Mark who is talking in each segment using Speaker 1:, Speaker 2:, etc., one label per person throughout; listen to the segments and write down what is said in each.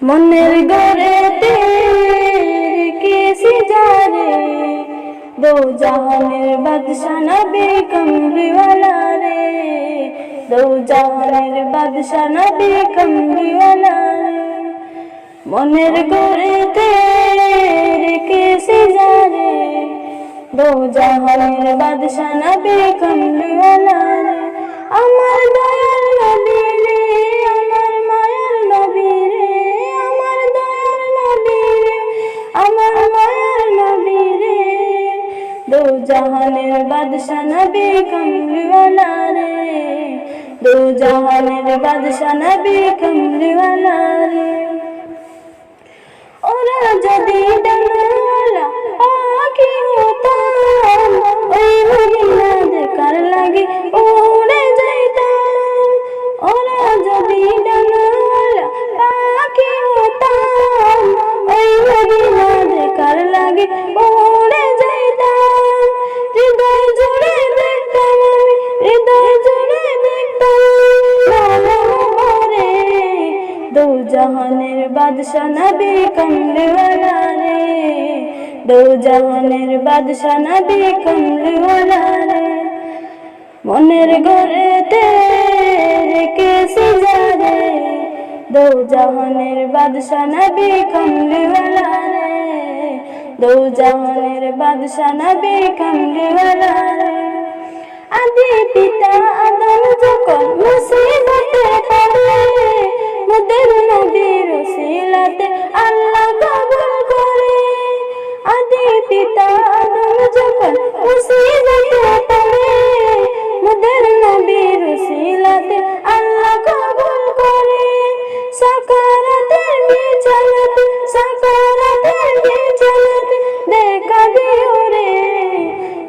Speaker 1: মনের গড়েতে রেখেছি যারে, দো জাহানের বাদশা নবী কমলিওয়ালা রে, দো জাহানের বাদশা নবী কমলিওয়ালা রে। মনের গড়েতে রেখেছি যারে, দো জাহানের বাদশা নবী কমলিওয়ালা রে। আমার দয়ার নবী রে, আমার মায়ার নবী রে, আমার দয়ার নবী রে, আমার মায়ার নবী রে, দো জাহানের বাদশা নবী কমলিওয়ালা রে, দো জাহানের বাদশা নবী কমলিওয়ালা রে। ওরা যদি ডানাওয়ালা পাখি হতাম, ওই মদিনা দেখার লাগে উড়ে যাইতাম। ওরা যদি ডানাওয়ালা পাখি হতাম, ওই মদিনা দেখার লাগে উড়ে যাইতাম। হৃদয় জুড়ে দেখতাম আমি, হৃদয় জুড়ে দেখতাম ভরে, দো জাহানের বাদশা নবী কমলিওয়ালা রে, দো জাহানের বাদশা নবী কমলিওয়ালা রে। মনের ঘরেতে রেখেছি যারে, দো জাহানের বাদশা নবী কমলিওয়ালা রে, দো জাহানের বাদশা নবী কমলিওয়ালা রে। আদি পিতা আদম যখন মুসিবতে পড়ে, মোদের নবীর ওসিলাতে আল্লাহ কবুল করে। আদি পিতা আদম যখন মুসিবতে পড়ে, মোদের নবীর ওসিলাতে আল্লাহ কবুল করে। সাকারাতের বিছানাতে, সাকারাতের বিছানাতে দেখা দিও রে,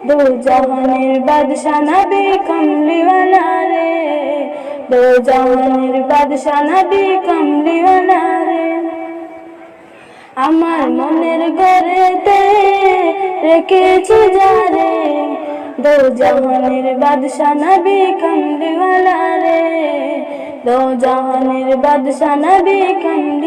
Speaker 1: দো জাহানের বাদশা নবী কমলিওয়ালা রে, দো জাহানের বাদশা নবী কমলিওয়ালা রে। আমার মনের ঘরেতে রেখেছি যারে, দো জাহানের বাদশা নবী কমলিওয়ালা রে, দো জাহানের বাদশা নবী কমলিওয়ালা।